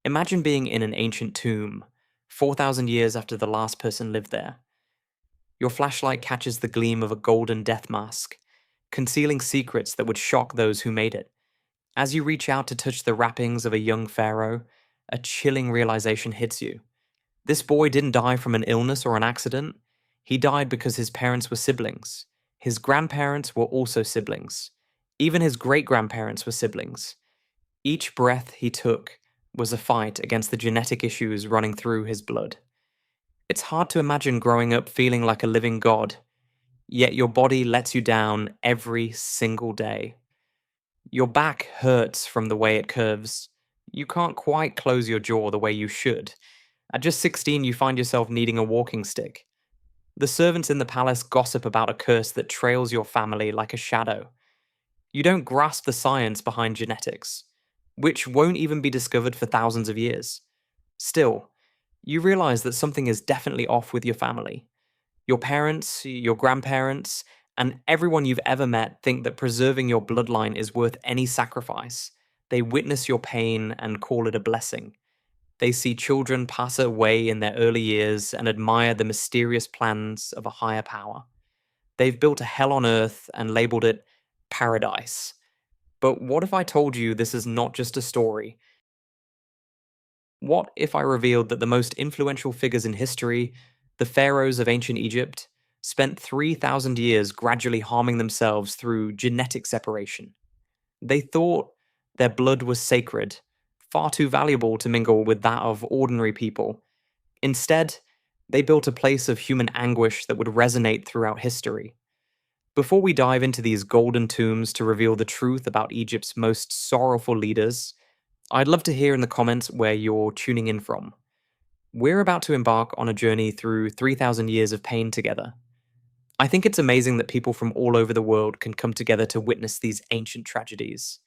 Imagine being in an ancient tomb, 4,000 years after the last person lived there. Your flashlight catches the gleam of a golden death mask, concealing secrets that would shock those who made it. As you reach out to touch the wrappings of a young pharaoh, a chilling realization hits you. This boy didn't die from an illness or an accident. He died because his parents were siblings. His grandparents were also siblings. Even his great-grandparents were siblings. Each breath he took was a fight against the genetic issues running through his blood. It's hard to imagine growing up feeling like a living god, yet your body lets you down every single day. Your back hurts from the way it curves. You can't quite close your jaw the way you should. At just 16, you find yourself needing a walking stick. The servants in the palace gossip about a curse that trails your family like a shadow. You don't grasp the science behind genetics, which won't even be discovered for thousands of years. Still, you realize that something is definitely off with your family. Your parents, your grandparents, and everyone you've ever met think that preserving your bloodline is worth any sacrifice. They witness your pain and call it a blessing. They see children pass away in their early years and admire the mysterious plans of a higher power. They've built a hell on earth and labeled it paradise. But what if I told you this is not just a story? What if I revealed that the most influential figures in history, the pharaohs of ancient Egypt, spent 3,000 years gradually harming themselves through genetic separation? They thought their blood was sacred, far too valuable to mingle with that of ordinary people. Instead, they built a place of human anguish that would resonate throughout history. Before we dive into these golden tombs to reveal the truth about Egypt's most sorrowful leaders, I'd love to hear in the comments where you're tuning in from. We're about to embark on a journey through 3,000 years of pain together. I think it's amazing that people from all over the world can come together to witness these ancient tragedies.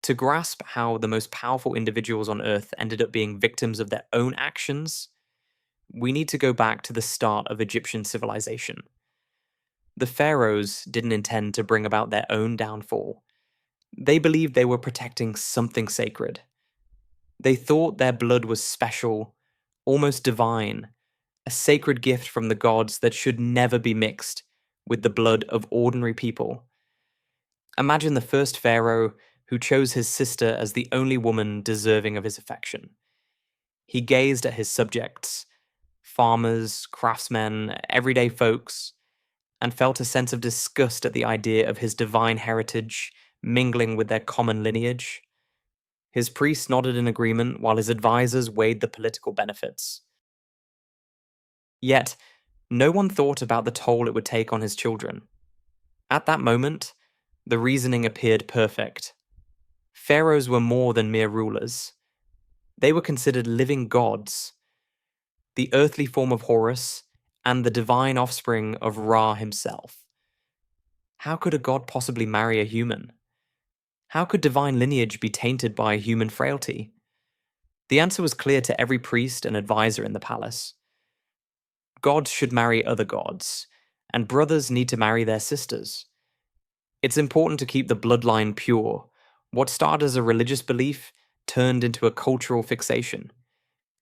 To grasp how the most powerful individuals on Earth ended up being victims of their own actions, we need to go back to the start of Egyptian civilization. The pharaohs didn't intend to bring about their own downfall. They believed they were protecting something sacred. They thought their blood was special, almost divine, a sacred gift from the gods that should never be mixed with the blood of ordinary people. Imagine the first pharaoh who chose his sister as the only woman deserving of his affection. He gazed at his subjects, farmers, craftsmen, everyday folks, and felt a sense of disgust at the idea of his divine heritage mingling with their common lineage. His priests nodded in agreement while his advisors weighed the political benefits. Yet, no one thought about the toll it would take on his children. At that moment, the reasoning appeared perfect. Pharaohs were more than mere rulers. They were considered living gods, the earthly form of Horus, and the divine offspring of Ra himself. How could a god possibly marry a human? How could divine lineage be tainted by human frailty? The answer was clear to every priest and advisor in the palace. Gods should marry other gods, and brothers need to marry their sisters. It's important to keep the bloodline pure. What started as a religious belief turned into a cultural fixation.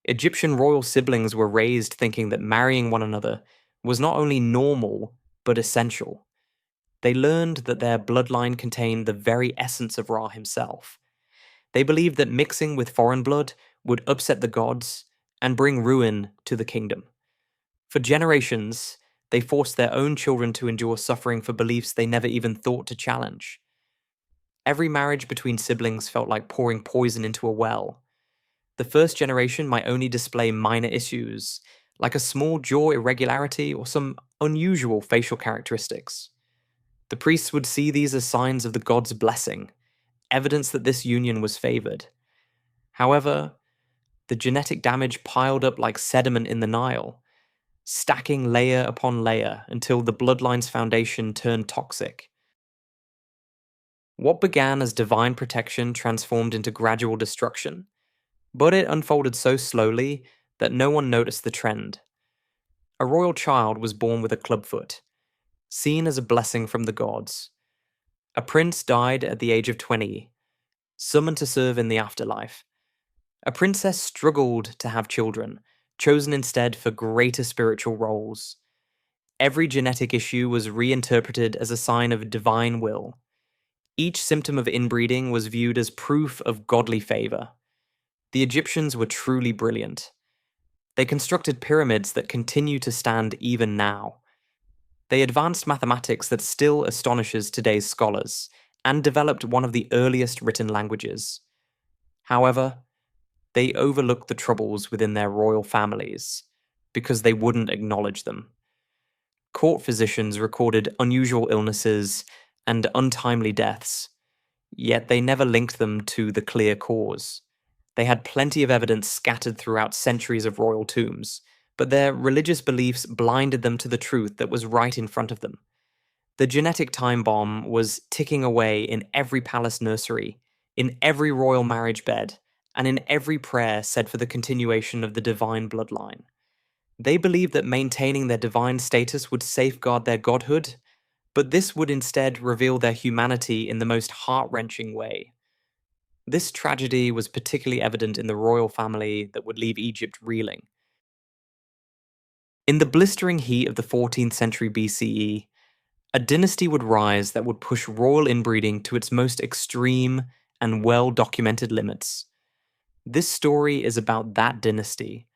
Egyptian royal siblings were raised thinking that marrying one another was not only normal, but essential. They learned that their bloodline contained the very essence of Ra himself. They believed that mixing with foreign blood would upset the gods and bring ruin to the kingdom. For generations, they forced their own children to endure suffering for beliefs they never even thought to challenge. Every marriage between siblings felt like pouring poison into a well. The first generation might only display minor issues, like a small jaw irregularity or some unusual facial characteristics. The priests would see these as signs of the god's blessing, evidence that this union was favored. However, the genetic damage piled up like sediment in the Nile, stacking layer upon layer until the bloodline's foundation turned toxic. What began as divine protection transformed into gradual destruction, but it unfolded so slowly that no one noticed the trend. A royal child was born with a clubfoot, seen as a blessing from the gods. A prince died at the age of 20, summoned to serve in the afterlife. A princess struggled to have children, chosen instead for greater spiritual roles. Every genetic issue was reinterpreted as a sign of divine will. Each symptom of inbreeding was viewed as proof of godly favor. The Egyptians were truly brilliant. They constructed pyramids that continue to stand even now. They advanced mathematics that still astonishes today's scholars, and developed one of the earliest written languages. However, they overlooked the troubles within their royal families because they wouldn't acknowledge them. Court physicians recorded unusual illnesses and untimely deaths, yet they never linked them to the clear cause. They had plenty of evidence scattered throughout centuries of royal tombs, but their religious beliefs blinded them to the truth that was right in front of them. The genetic time bomb was ticking away in every palace nursery, in every royal marriage bed, and in every prayer said for the continuation of the divine bloodline. They believed that maintaining their divine status would safeguard their godhood, but this would instead reveal their humanity in the most heart-wrenching way. This tragedy was particularly evident in the royal family that would leave Egypt reeling. In the blistering heat of the 14th century BCE, a dynasty would rise that would push royal inbreeding to its most extreme and well-documented limits. This story is about that dynasty,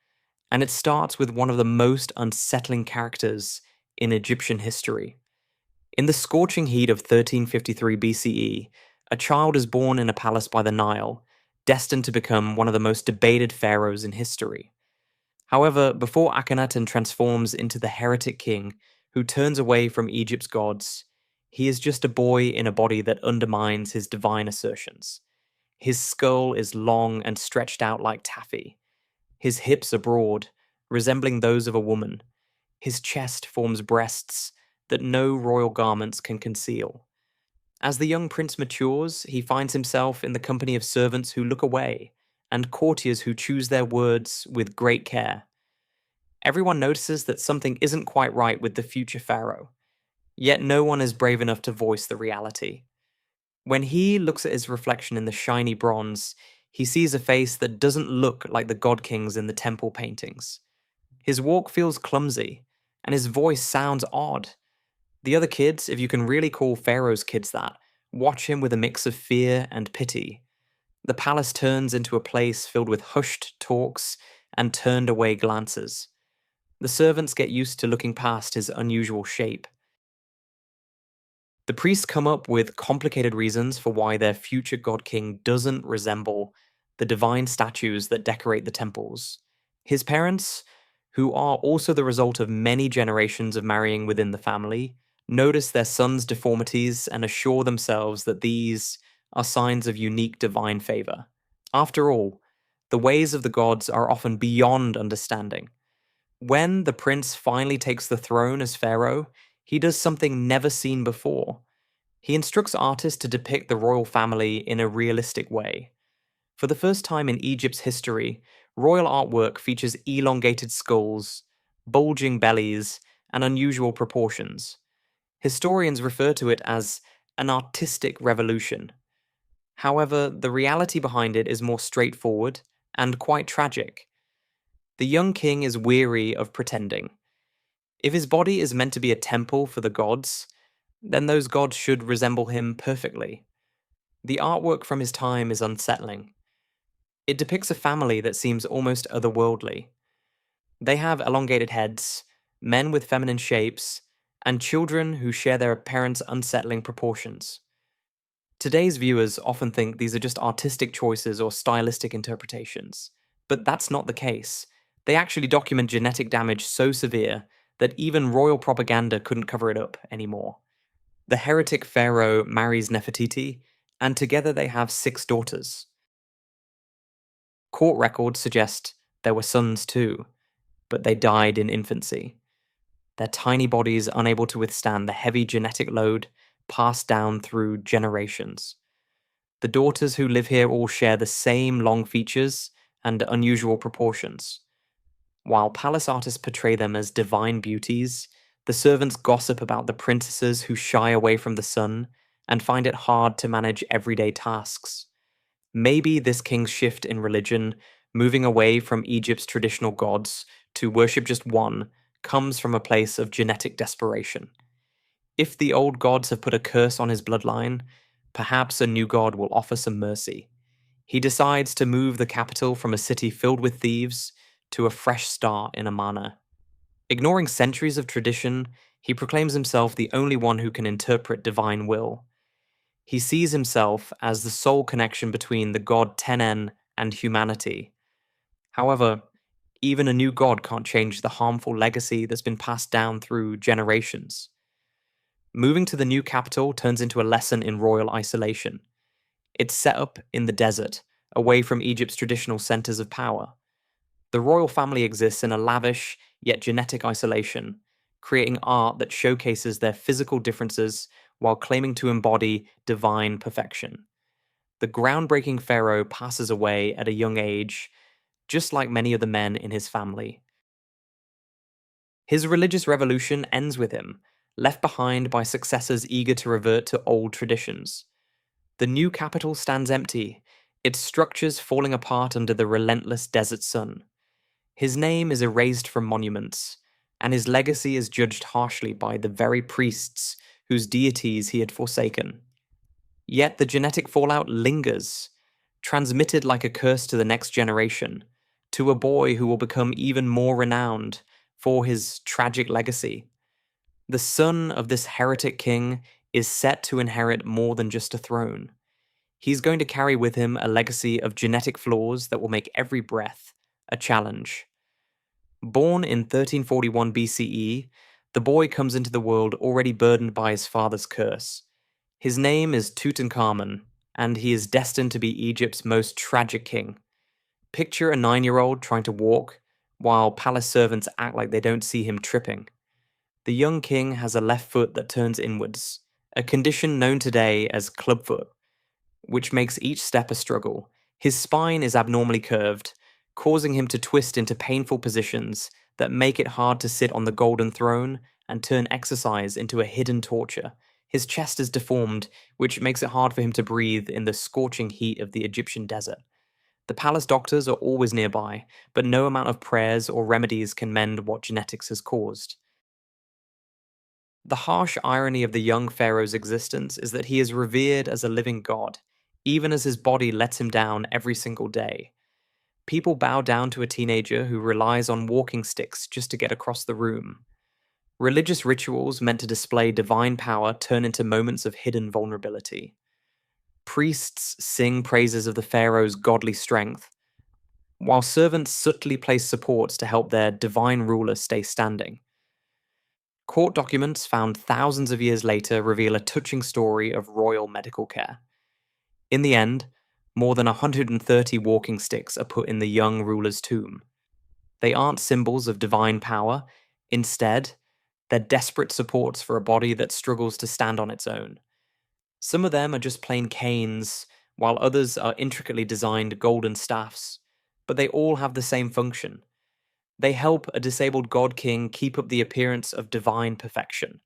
and it starts with one of the most unsettling characters in Egyptian history. In the scorching heat of 1353 BCE, a child is born in a palace by the Nile, destined to become one of the most debated pharaohs in history. However, before Akhenaten transforms into the heretic king who turns away from Egypt's gods, he is just a boy in a body that undermines his divine assertions. His skull is long and stretched out like taffy. His hips are broad, resembling those of a woman. His chest forms breasts that no royal garments can conceal. As the young prince matures, he finds himself in the company of servants who look away, and courtiers who choose their words with great care. Everyone notices that something isn't quite right with the future pharaoh, yet no one is brave enough to voice the reality. When he looks at his reflection in the shiny bronze, he sees a face that doesn't look like the god kings in the temple paintings. His walk feels clumsy, and his voice sounds odd. The other kids, if you can really call Pharaoh's kids that, watch him with a mix of fear and pity. The palace turns into a place filled with hushed talks and turned away glances. The servants get used to looking past his unusual shape. The priests come up with complicated reasons for why their future god king doesn't resemble the divine statues that decorate the temples. His parents, who are also the result of many generations of marrying within the family, notice their son's deformities and assure themselves that these are signs of unique divine favor. After all, the ways of the gods are often beyond understanding. When the prince finally takes the throne as pharaoh, he does something never seen before. He instructs artists to depict the royal family in a realistic way. For the first time in Egypt's history, royal artwork features elongated skulls, bulging bellies, and unusual proportions. Historians refer to it as an artistic revolution. However, the reality behind it is more straightforward and quite tragic. The young king is weary of pretending. If his body is meant to be a temple for the gods, then those gods should resemble him perfectly. The artwork from his time is unsettling. It depicts a family that seems almost otherworldly. They have elongated heads, men with feminine shapes, and children who share their parents' unsettling proportions. Today's viewers often think these are just artistic choices or stylistic interpretations, but that's not the case. They actually document genetic damage so severe that even royal propaganda couldn't cover it up anymore. The heretic pharaoh marries Nefertiti, and together they have 6 daughters. Court records suggest there were sons too, but they died in infancy. Their tiny bodies unable to withstand the heavy genetic load passed down through generations. The daughters who live here all share the same long features and unusual proportions. While palace artists portray them as divine beauties, the servants gossip about the princesses who shy away from the sun and find it hard to manage everyday tasks. Maybe this king's shift in religion Moving away from Egypt's traditional gods to worship just one comes from a place of genetic desperation. If the old gods have put a curse on his bloodline, perhaps a new god will offer some mercy. He decides to move the capital from a city filled with thieves to a fresh start in Amarna. Ignoring centuries of tradition, he proclaims himself the only one who can interpret divine will. He sees himself as the sole connection between the god Tenen and humanity. However, even a new god can't change the harmful legacy that's been passed down through generations. Moving to the new capital turns into a lesson in royal isolation. It's set up in the desert, away from Egypt's traditional centers of power. The royal family exists in a lavish, yet genetic isolation, creating art that showcases their physical differences while claiming to embody divine perfection. The groundbreaking pharaoh passes away at a young age, just like many of the men in his family. His religious revolution ends with him, left behind by successors eager to revert to old traditions. The new capital stands empty, its structures falling apart under the relentless desert sun. His name is erased from monuments, and his legacy is judged harshly by the very priests whose deities he had forsaken. Yet the genetic fallout lingers, transmitted like a curse to the next generation, to a boy who will become even more renowned for his tragic legacy. The son of this heretic king is set to inherit more than just a throne. He's going to carry with him a legacy of genetic flaws that will make every breath a challenge. Born in 1341 BCE, the boy comes into the world already burdened by his father's curse. His name is Tutankhamun, and he is destined to be Egypt's most tragic king. Picture a 9-year-old trying to walk, while palace servants act like they don't see him tripping. The young king has a left foot that turns inwards, a condition known today as clubfoot, which makes each step a struggle. His spine is abnormally curved, causing him to twist into painful positions that make it hard to sit on the golden throne and turn exercise into a hidden torture. His chest is deformed, which makes it hard for him to breathe in the scorching heat of the Egyptian desert. The palace doctors are always nearby, but no amount of prayers or remedies can mend what genetics has caused. The harsh irony of the young pharaoh's existence is that he is revered as a living god, even as his body lets him down every single day. People bow down to a teenager who relies on walking sticks just to get across the room. Religious rituals meant to display divine power turn into moments of hidden vulnerability. Priests sing praises of the pharaoh's godly strength, while servants subtly place supports to help their divine ruler stay standing. Court documents found thousands of years later reveal a touching story of royal medical care. In the end, more than 130 walking sticks are put in the young ruler's tomb. They aren't symbols of divine power. Instead, they're desperate supports for a body that struggles to stand on its own. Some of them are just plain canes, while others are intricately designed golden staffs, but they all have the same function. They help a disabled god king keep up the appearance of divine perfection.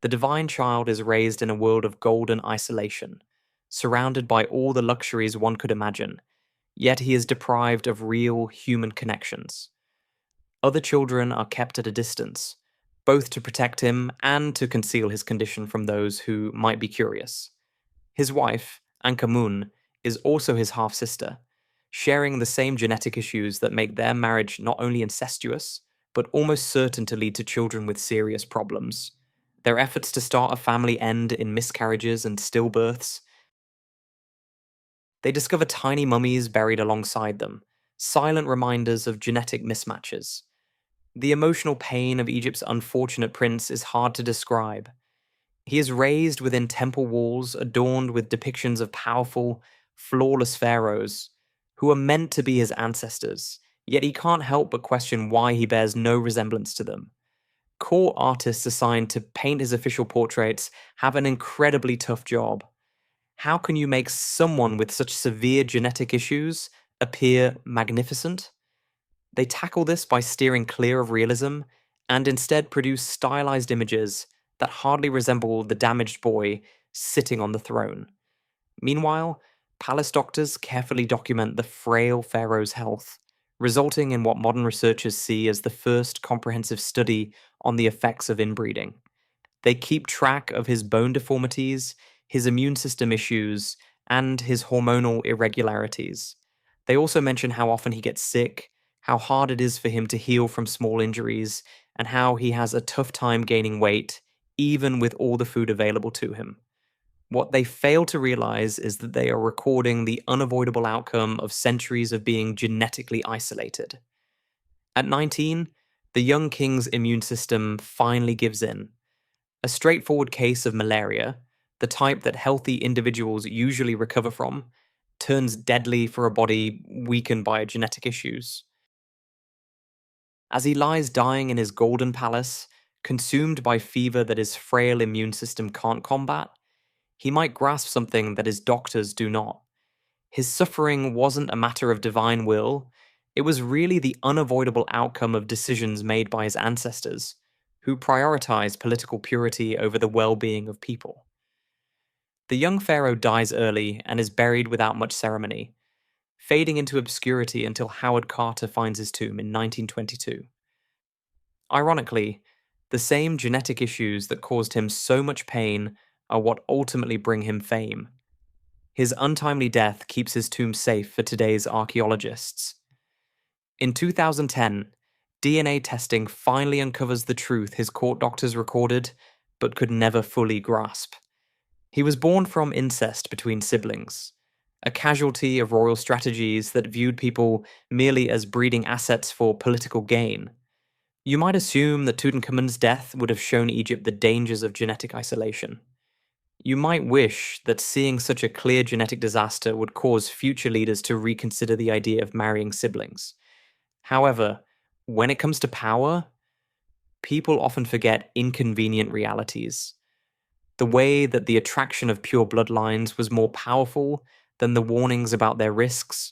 The divine child is raised in a world of golden isolation, surrounded by all the luxuries one could imagine, yet he is deprived of real human connections. Other children are kept at a distance, both to protect him and to conceal his condition from those who might be curious. His wife, Ankheaten, is also his half-sister, sharing the same genetic issues that make their marriage not only incestuous, but almost certain to lead to children with serious problems. Their efforts to start a family end in miscarriages and stillbirths. They discover tiny mummies buried alongside them, silent reminders of genetic mismatches. The emotional pain of Egypt's unfortunate prince is hard to describe. He is raised within temple walls adorned with depictions of powerful, flawless pharaohs who are meant to be his ancestors, yet he can't help but question why he bears no resemblance to them. Court artists assigned to paint his official portraits have an incredibly tough job. How can you make someone with such severe genetic issues appear magnificent? They tackle this by steering clear of realism and instead produce stylized images that hardly resemble the damaged boy sitting on the throne. Meanwhile, Palace doctors carefully document the frail pharaoh's health, resulting in what modern researchers see as the first comprehensive study on the effects of inbreeding. They keep track of his bone deformities, his immune system issues, and his hormonal irregularities. They also mention how often he gets sick, how hard it is for him to heal from small injuries, and how he has a tough time gaining weight, even with all the food available to him. What they fail to realize is that they are recording the unavoidable outcome of centuries of being genetically isolated. At 19, the young king's immune system finally gives in. A straightforward case of malaria, the type that healthy individuals usually recover from, turns deadly for a body weakened by genetic issues. As he lies dying in his golden palace, consumed by fever that his frail immune system can't combat, he might grasp something that his doctors do not. His suffering wasn't a matter of divine will, it was really the unavoidable outcome of decisions made by his ancestors, who prioritized political purity over the well-being of people. The young pharaoh dies early and is buried without much ceremony, fading into obscurity until Howard Carter finds his tomb in 1922. Ironically, the same genetic issues that caused him so much pain are what ultimately bring him fame. His untimely death keeps his tomb safe for today's archaeologists. In 2010, DNA testing finally uncovers the truth his court doctors recorded, but could never fully grasp. He was born from incest between siblings, a casualty of royal strategies that viewed people merely as breeding assets for political gain. You might assume that Tutankhamun's death would have shown Egypt the dangers of genetic isolation. You might wish that seeing such a clear genetic disaster would cause future leaders to reconsider the idea of marrying siblings. However, when it comes to power, people often forget inconvenient realities. The way that the attraction of pure bloodlines was more powerful than the warnings about their risks.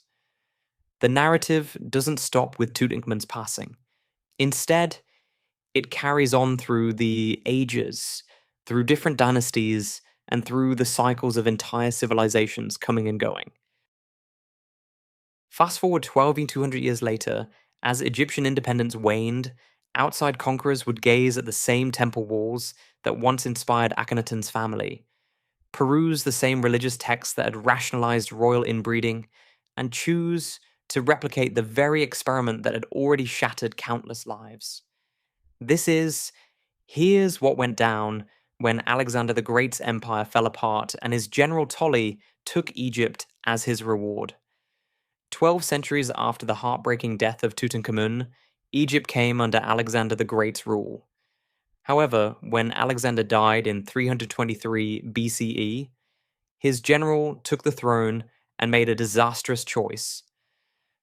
The narrative doesn't stop with Tutankhamun's passing. Instead, it carries on through the ages, through different dynasties, and through the cycles of entire civilizations coming and going. Fast forward 12,200 years later, as Egyptian independence waned, outside conquerors would gaze at the same temple walls that once inspired Akhenaten's family, peruse the same religious texts that had rationalized royal inbreeding, and choose to replicate the very experiment that had already shattered countless lives. Here's what went down when Alexander the Great's empire fell apart and his general Ptolemy took Egypt as his reward. 12 centuries after the heartbreaking death of Tutankhamun, Egypt came under Alexander the Great's rule. However, when Alexander died in 323 BCE, his general took the throne and made a disastrous choice.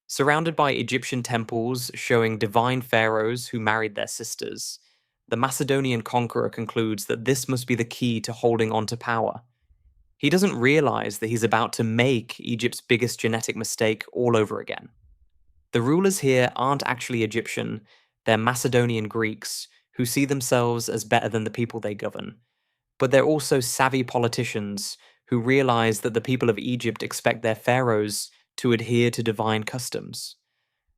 Surrounded by Egyptian temples showing divine pharaohs who married their sisters, the Macedonian conqueror concludes that this must be the key to holding on to power. He doesn't realize that he's about to make Egypt's biggest genetic mistake all over again. The rulers here aren't actually Egyptian, they're Macedonian Greeks who see themselves as better than the people they govern. But they're also savvy politicians who realize that the people of Egypt expect their pharaohs to adhere to divine customs.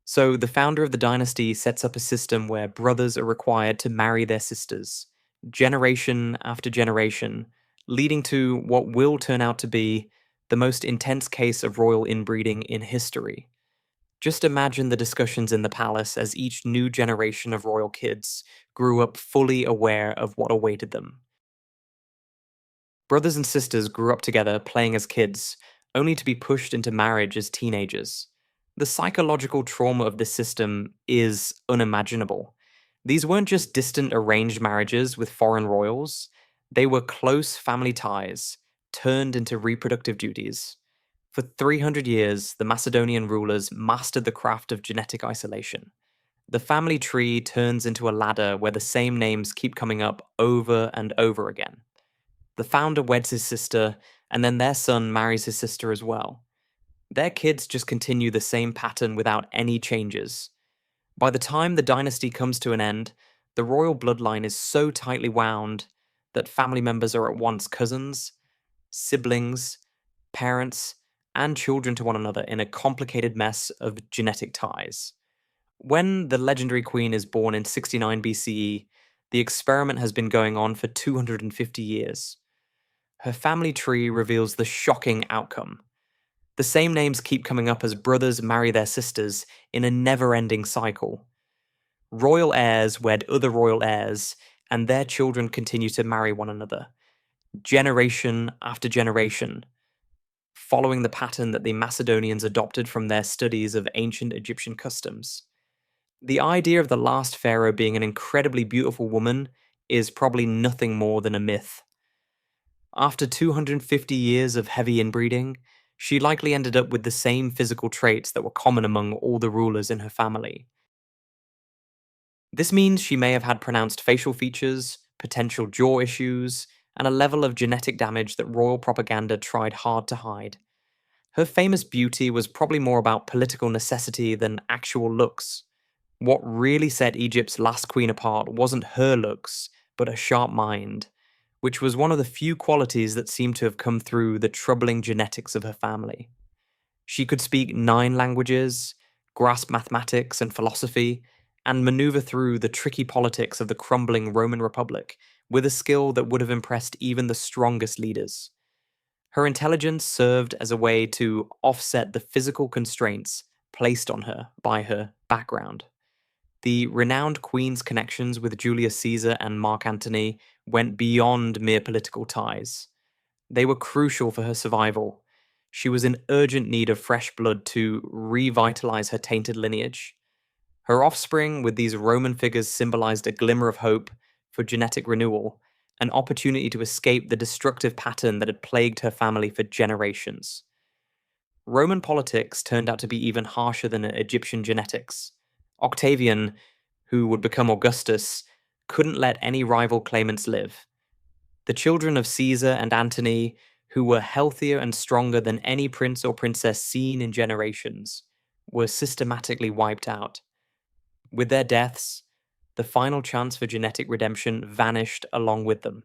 So the founder of the dynasty sets up a system where brothers are required to marry their sisters, generation after generation, leading to what will turn out to be the most intense case of royal inbreeding in history. Just imagine the discussions in the palace as each new generation of royal kids grew up fully aware of what awaited them. Brothers and sisters grew up together playing as kids, only to be pushed into marriage as teenagers. The psychological trauma of this system is unimaginable. These weren't just distant arranged marriages with foreign royals, they were close family ties, turned into reproductive duties. For 300 years, the Macedonian rulers mastered the craft of genetic isolation. The family tree turns into a ladder where the same names keep coming up over and over again. The founder weds his sister, and then their son marries his sister as well. Their kids just continue the same pattern without any changes. By the time the dynasty comes to an end, the royal bloodline is so tightly wound that family members are at once cousins, siblings, parents, and children to one another in a complicated mess of genetic ties. When the legendary queen is born in 69 BCE, the experiment has been going on for 250 years. Her family tree reveals the shocking outcome. The same names keep coming up as brothers marry their sisters in a never-ending cycle. Royal heirs wed other royal heirs, and their children continue to marry one another, generation after generation, following the pattern that the Macedonians adopted from their studies of ancient Egyptian customs. The idea of the last pharaoh being an incredibly beautiful woman is probably nothing more than a myth. After 250 years of heavy inbreeding, she likely ended up with the same physical traits that were common among all the rulers in her family. This means she may have had pronounced facial features, potential jaw issues, and a level of genetic damage that royal propaganda tried hard to hide. Her famous beauty was probably more about political necessity than actual looks. What really set Egypt's last queen apart wasn't her looks, but a sharp mind, which was one of the few qualities that seemed to have come through the troubling genetics of her family. She could speak 9 languages, grasp mathematics and philosophy, and maneuver through the tricky politics of the crumbling Roman Republic with a skill that would have impressed even the strongest leaders. Her intelligence served as a way to offset the physical constraints placed on her by her background. The renowned queen's connections with Julius Caesar and Mark Antony went beyond mere political ties. They were crucial for her survival. She was in urgent need of fresh blood to revitalize her tainted lineage. Her offspring with these Roman figures symbolized a glimmer of hope for genetic renewal, an opportunity to escape the destructive pattern that had plagued her family for generations. Roman politics turned out to be even harsher than Egyptian genetics. Octavian, who would become Augustus, couldn't let any rival claimants live. The children of Caesar and Antony, who were healthier and stronger than any prince or princess seen in generations, were systematically wiped out. With their deaths, the final chance for genetic redemption vanished along with them.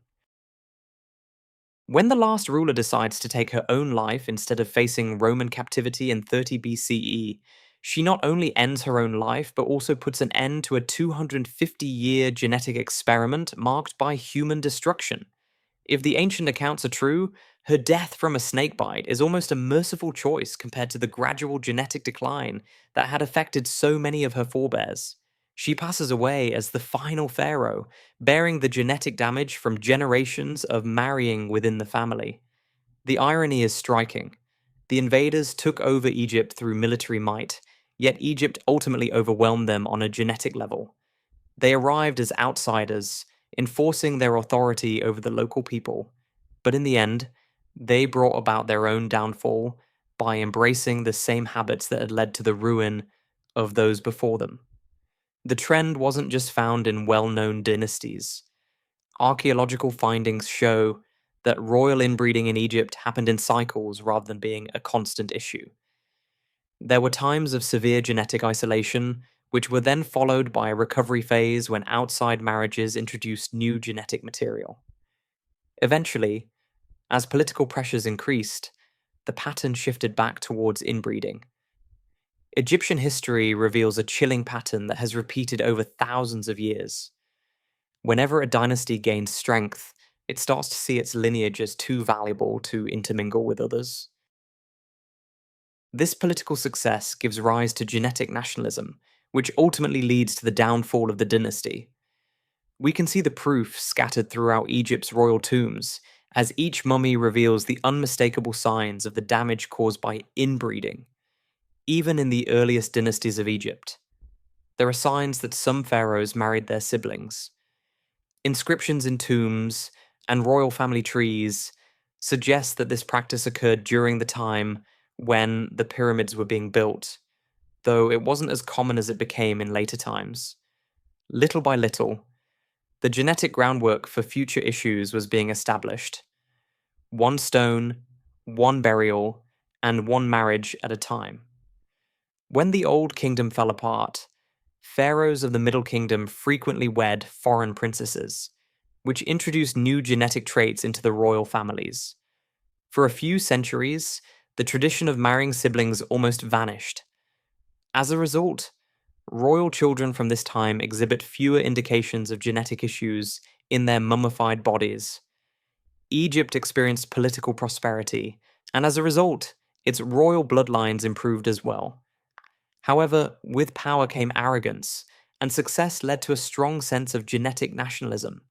When the last ruler decides to take her own life instead of facing Roman captivity in 30 BCE, she not only ends her own life, but also puts an end to a 250-year genetic experiment marked by human destruction. If the ancient accounts are true, her death from a snakebite is almost a merciful choice compared to the gradual genetic decline that had affected so many of her forebears. She passes away as the final pharaoh, bearing the genetic damage from generations of marrying within the family. The irony is striking. The invaders took over Egypt through military might, yet Egypt ultimately overwhelmed them on a genetic level. They arrived as outsiders, enforcing their authority over the local people, but in the end, they brought about their own downfall by embracing the same habits that had led to the ruin of those before them. The trend wasn't just found in well-known dynasties. Archaeological findings show that royal inbreeding in Egypt happened in cycles rather than being a constant issue. There were times of severe genetic isolation, which were then followed by a recovery phase when outside marriages introduced new genetic material. Eventually, as political pressures increased, the pattern shifted back towards inbreeding. Egyptian history reveals a chilling pattern that has repeated over thousands of years. Whenever a dynasty gains strength, it starts to see its lineage as too valuable to intermingle with others. This political success gives rise to genetic nationalism, which ultimately leads to the downfall of the dynasty. We can see the proof scattered throughout Egypt's royal tombs, as each mummy reveals the unmistakable signs of the damage caused by inbreeding. Even in the earliest dynasties of Egypt, there are signs that some pharaohs married their siblings. Inscriptions in tombs and royal family trees suggest that this practice occurred during the time when the pyramids were being built, though it wasn't as common as it became in later times. Little by little, the genetic groundwork for future issues was being established. One stone, one burial, and one marriage at a time. When the Old Kingdom fell apart, pharaohs of the Middle Kingdom frequently wed foreign princesses, which introduced new genetic traits into the royal families. For a few centuries, the tradition of marrying siblings almost vanished. As a result, royal children from this time exhibit fewer indications of genetic issues in their mummified bodies. Egypt experienced political prosperity, and as a result, its royal bloodlines improved as well. However, with power came arrogance, and success led to a strong sense of genetic nationalism.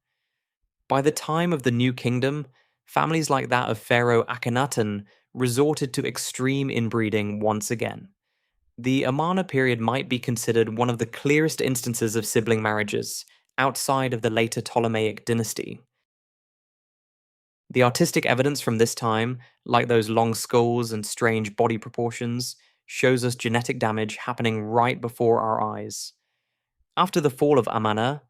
By the time of the New Kingdom, families like that of Pharaoh Akhenaten resorted to extreme inbreeding once again. The Amarna period might be considered one of the clearest instances of sibling marriages outside of the later Ptolemaic dynasty. The artistic evidence from this time, like those long skulls and strange body proportions, shows us genetic damage happening right before our eyes. After the fall of Amarna,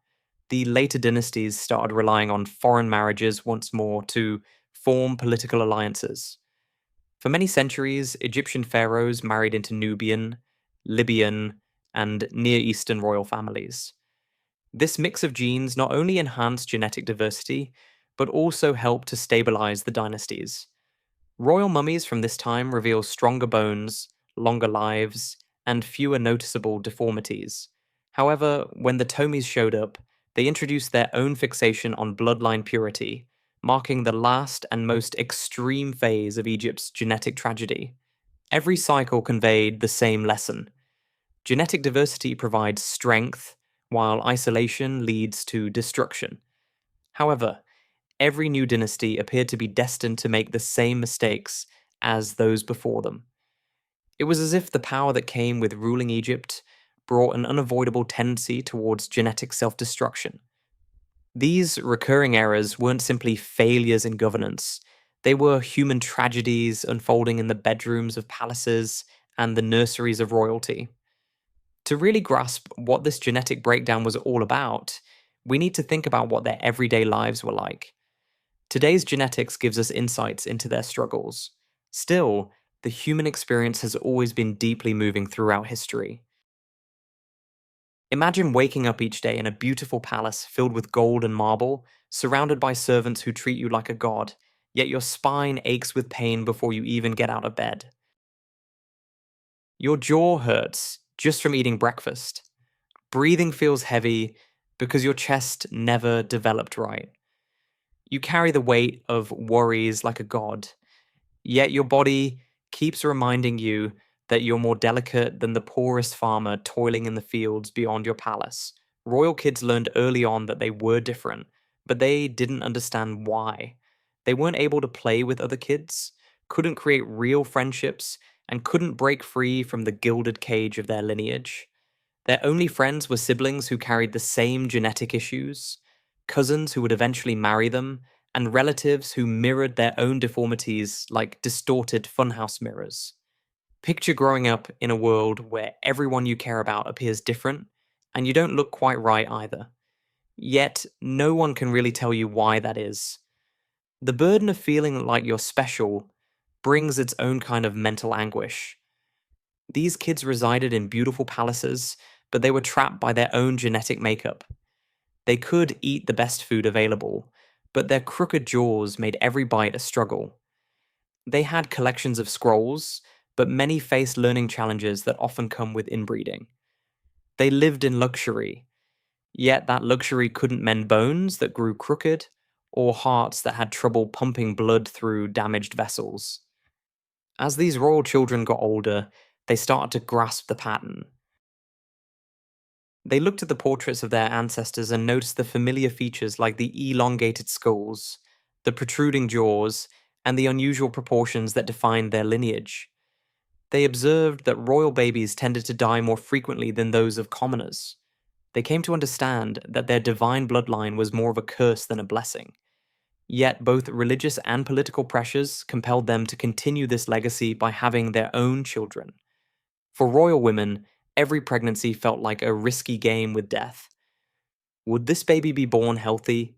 the later dynasties started relying on foreign marriages once more to form political alliances. For many centuries, Egyptian pharaohs married into Nubian, Libyan, and Near Eastern royal families. This mix of genes not only enhanced genetic diversity, but also helped to stabilize the dynasties. Royal mummies from this time reveal stronger bones, longer lives, and fewer noticeable deformities. However, when the Ptolemies showed up, they introduced their own fixation on bloodline purity, marking the last and most extreme phase of Egypt's genetic tragedy. Every cycle conveyed the same lesson. Genetic diversity provides strength, while isolation leads to destruction. However, every new dynasty appeared to be destined to make the same mistakes as those before them. It was as if the power that came with ruling Egypt brought an unavoidable tendency towards genetic self-destruction. These recurring errors weren't simply failures in governance, they were human tragedies unfolding in the bedrooms of palaces and the nurseries of royalty. To really grasp what this genetic breakdown was all about, we need to think about what their everyday lives were like. Today's genetics gives us insights into their struggles. Still, the human experience has always been deeply moving throughout history. Imagine waking up each day in a beautiful palace filled with gold and marble, surrounded by servants who treat you like a god, yet your spine aches with pain before you even get out of bed. Your jaw hurts just from eating breakfast. Breathing feels heavy because your chest never developed right. You carry the weight of worries like a god, yet your body keeps reminding you that you're more delicate than the poorest farmer toiling in the fields beyond your palace. Royal kids learned early on that they were different, but they didn't understand why. They weren't able to play with other kids, couldn't create real friendships, and couldn't break free from the gilded cage of their lineage. Their only friends were siblings who carried the same genetic issues, cousins who would eventually marry them, and relatives who mirrored their own deformities like distorted funhouse mirrors. Picture growing up in a world where everyone you care about appears different, and you don't look quite right either. Yet, no one can really tell you why that is. The burden of feeling like you're special brings its own kind of mental anguish. These kids resided in beautiful palaces, but they were trapped by their own genetic makeup. They could eat the best food available, but their crooked jaws made every bite a struggle. They had collections of scrolls, but many faced learning challenges that often come with inbreeding. They lived in luxury, yet that luxury couldn't mend bones that grew crooked, or hearts that had trouble pumping blood through damaged vessels. As these royal children got older, they started to grasp the pattern. They looked at the portraits of their ancestors and noticed the familiar features like the elongated skulls, the protruding jaws, and the unusual proportions that defined their lineage. They observed that royal babies tended to die more frequently than those of commoners. They came to understand that their divine bloodline was more of a curse than a blessing. Yet both religious and political pressures compelled them to continue this legacy by having their own children. For royal women, every pregnancy felt like a risky game with death. Would this baby be born healthy?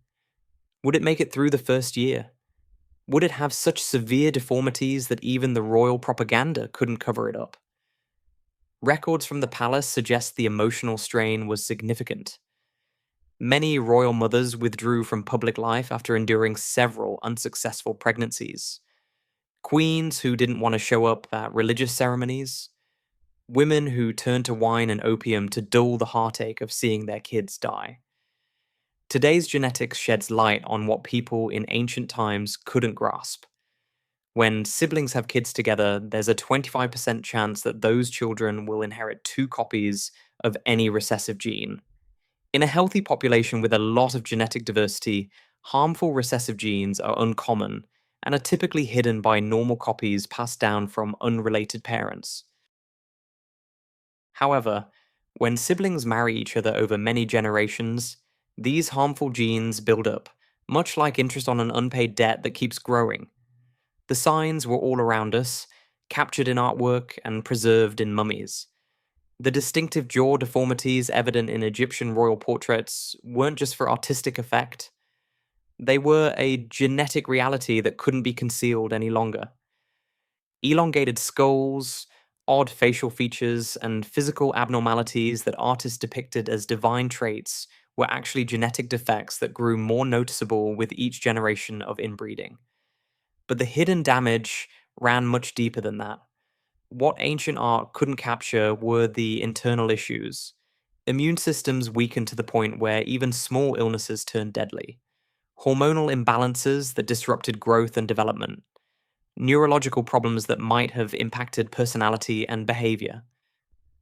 Would it make it through the first year? Would it have such severe deformities that even the royal propaganda couldn't cover it up? Records from the palace suggest the emotional strain was significant. Many royal mothers withdrew from public life after enduring several unsuccessful pregnancies. Queens who didn't want to show up at religious ceremonies, women who turned to wine and opium to dull the heartache of seeing their kids die. Today's genetics sheds light on what people in ancient times couldn't grasp. When siblings have kids together, there's a 25% chance that those children will inherit two copies of any recessive gene. In a healthy population with a lot of genetic diversity, harmful recessive genes are uncommon and are typically hidden by normal copies passed down from unrelated parents. However, when siblings marry each other over many generations, these harmful genes build up, much like interest on an unpaid debt that keeps growing. The signs were all around us, captured in artwork and preserved in mummies. The distinctive jaw deformities evident in Egyptian royal portraits weren't just for artistic effect, they were a genetic reality that couldn't be concealed any longer. Elongated skulls, odd facial features, and physical abnormalities that artists depicted as divine traits were actually genetic defects that grew more noticeable with each generation of inbreeding. But the hidden damage ran much deeper than that. What ancient art couldn't capture were the internal issues. Immune systems weakened to the point where even small illnesses turned deadly. Hormonal imbalances that disrupted growth and development. Neurological problems that might have impacted personality and behavior.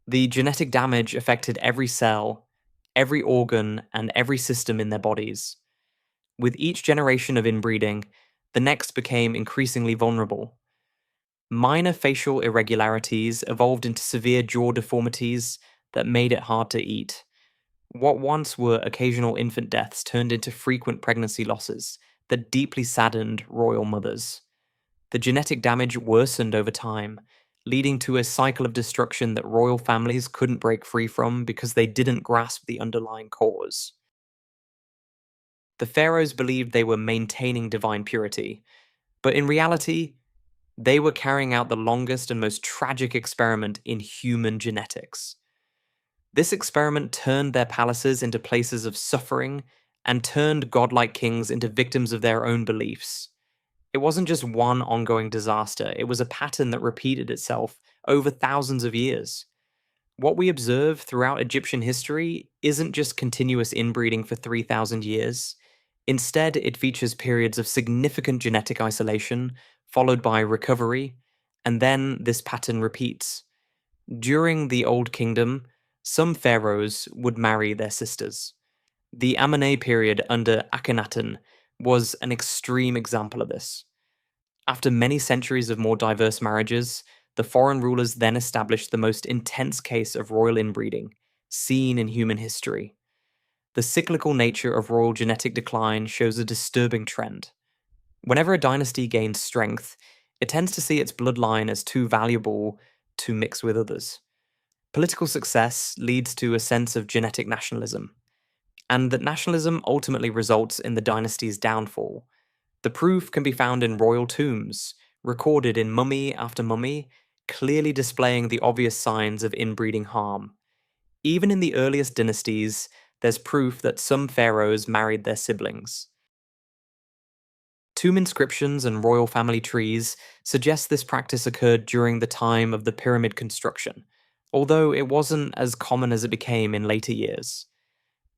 The genetic damage affected every cell, every organ, and every system in their bodies. With each generation of inbreeding, the next became increasingly vulnerable. Minor facial irregularities evolved into severe jaw deformities that made it hard to eat. What once were occasional infant deaths turned into frequent pregnancy losses that deeply saddened royal mothers. The genetic damage worsened over time, leading to a cycle of destruction that royal families couldn't break free from because they didn't grasp the underlying cause. The pharaohs believed they were maintaining divine purity, but in reality, they were carrying out the longest and most tragic experiment in human genetics. This experiment turned their palaces into places of suffering and turned godlike kings into victims of their own beliefs. It wasn't just one ongoing disaster, it was a pattern that repeated itself over thousands of years. What we observe throughout Egyptian history isn't just continuous inbreeding for 3,000 years. Instead, it features periods of significant genetic isolation, followed by recovery, and then this pattern repeats. During the Old Kingdom, some pharaohs would marry their sisters. The Amenei period under Akhenaten was an extreme example of this. After many centuries of more diverse marriages, the foreign rulers then established the most intense case of royal inbreeding seen in human history. The cyclical nature of royal genetic decline shows a disturbing trend. Whenever a dynasty gains strength, it tends to see its bloodline as too valuable to mix with others. Political success leads to a sense of genetic nationalism, and that nationalism ultimately results in the dynasty's downfall. The proof can be found in royal tombs, recorded in mummy after mummy, clearly displaying the obvious signs of inbreeding harm. Even in the earliest dynasties, there's proof that some pharaohs married their siblings. Tomb inscriptions and royal family trees suggest this practice occurred during the time of the pyramid construction, although it wasn't as common as it became in later years.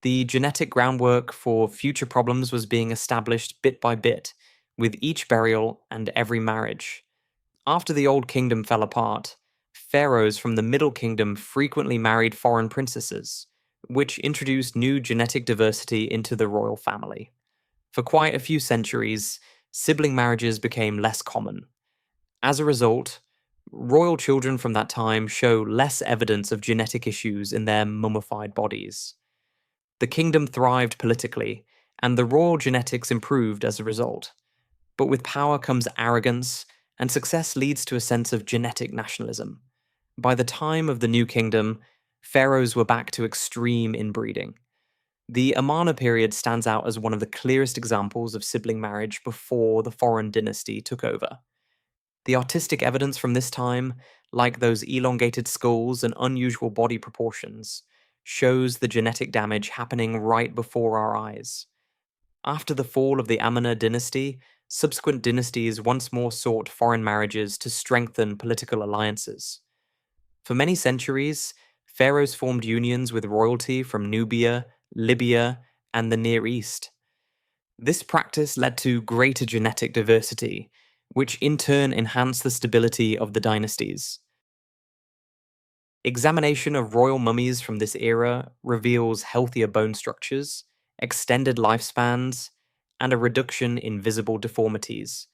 The genetic groundwork for future problems was being established bit by bit, with each burial and every marriage. After the Old Kingdom fell apart, pharaohs from the Middle Kingdom frequently married foreign princesses, which introduced new genetic diversity into the royal family. For quite a few centuries, sibling marriages became less common. As a result, royal children from that time show less evidence of genetic issues in their mummified bodies. The kingdom thrived politically, and the royal genetics improved as a result. But with power comes arrogance, and success leads to a sense of genetic nationalism. By the time of the New Kingdom, pharaohs were back to extreme inbreeding. The Amarna period stands out as one of the clearest examples of sibling marriage before the foreign dynasty took over. The artistic evidence from this time, like those elongated skulls and unusual body proportions, shows the genetic damage happening right before our eyes. After the fall of the Amarna dynasty, subsequent dynasties once more sought foreign marriages to strengthen political alliances. For many centuries, pharaohs formed unions with royalty from Nubia, Libya, and the Near East. This practice led to greater genetic diversity, which in turn enhanced the stability of the dynasties. Examination of royal mummies from this era reveals healthier bone structures, extended lifespans, and a reduction in visible deformities.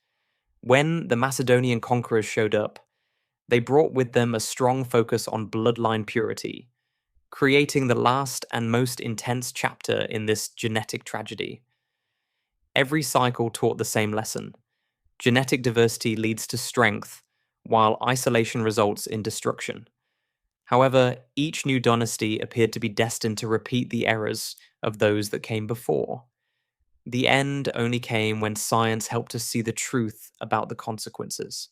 When the Macedonian conquerors showed up, they brought with them a strong focus on bloodline purity, creating the last and most intense chapter in this genetic tragedy. Every cycle taught the same lesson. Genetic diversity leads to strength, while isolation results in destruction. However, each new dynasty appeared to be destined to repeat the errors of those that came before. The end only came when science helped us see the truth about the consequences.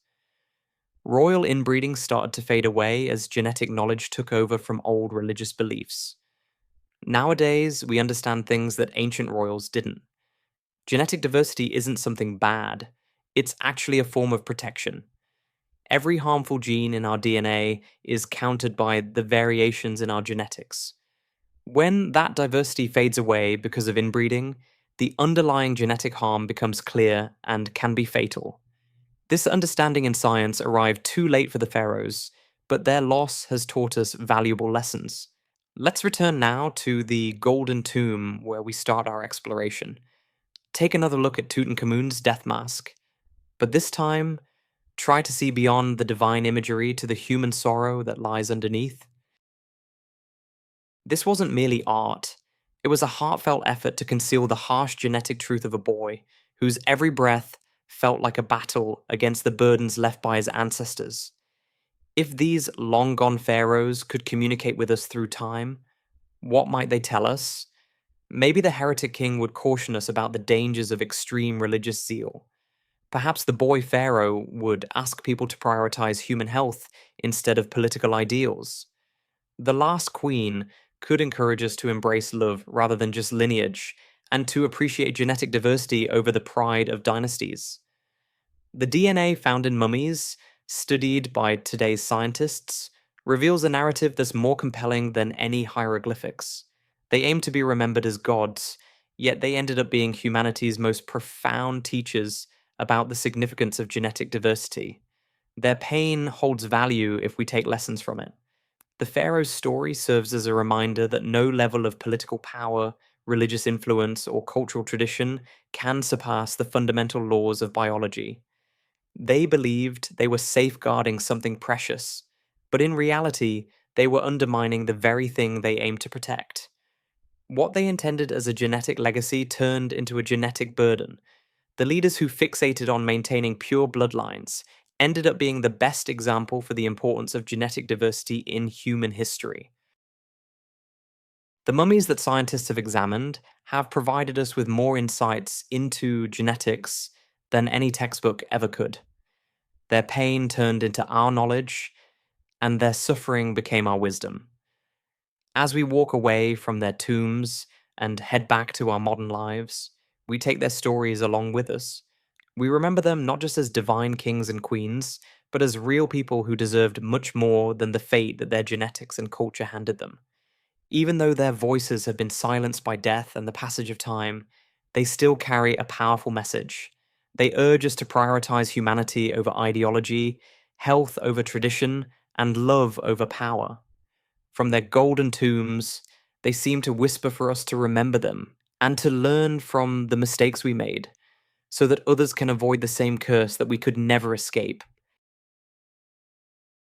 Royal inbreeding started to fade away as genetic knowledge took over from old religious beliefs. Nowadays, we understand things that ancient royals didn't. Genetic diversity isn't something bad, it's actually a form of protection. Every harmful gene in our DNA is countered by the variations in our genetics. When that diversity fades away because of inbreeding, the underlying genetic harm becomes clear and can be fatal. This understanding in science arrived too late for the pharaohs, but their loss has taught us valuable lessons. Let's return now to the Golden Tomb where we start our exploration. Take another look at Tutankhamun's death mask, but this time, try to see beyond the divine imagery to the human sorrow that lies underneath. This wasn't merely art, it was a heartfelt effort to conceal the harsh genetic truth of a boy whose every breath felt like a battle against the burdens left by his ancestors. If these long-gone pharaohs could communicate with us through time, what might they tell us? Maybe the heretic king would caution us about the dangers of extreme religious zeal. Perhaps the boy pharaoh would ask people to prioritize human health instead of political ideals. The last queen could encourage us to embrace love rather than just lineage, and to appreciate genetic diversity over the pride of dynasties. The DNA found in mummies, studied by today's scientists, reveals a narrative that's more compelling than any hieroglyphics. They aim to be remembered as gods, yet they ended up being humanity's most profound teachers about the significance of genetic diversity. Their pain holds value if we take lessons from it. The pharaoh's story serves as a reminder that no level of political power, religious influence, or cultural tradition can surpass the fundamental laws of biology. They believed they were safeguarding something precious, but in reality, they were undermining the very thing they aimed to protect. What they intended as a genetic legacy turned into a genetic burden. The leaders who fixated on maintaining pure bloodlines ended up being the best example for the importance of genetic diversity in human history. The mummies that scientists have examined have provided us with more insights into genetics than any textbook ever could. Their pain turned into our knowledge, and their suffering became our wisdom. As we walk away from their tombs and head back to our modern lives, we take their stories along with us. We remember them not just as divine kings and queens, but as real people who deserved much more than the fate that their genetics and culture handed them. Even though their voices have been silenced by death and the passage of time, they still carry a powerful message. They urge us to prioritize humanity over ideology, health over tradition, and love over power. From their golden tombs, they seem to whisper for us to remember them and to learn from the mistakes we made, so that others can avoid the same curse that we could never escape.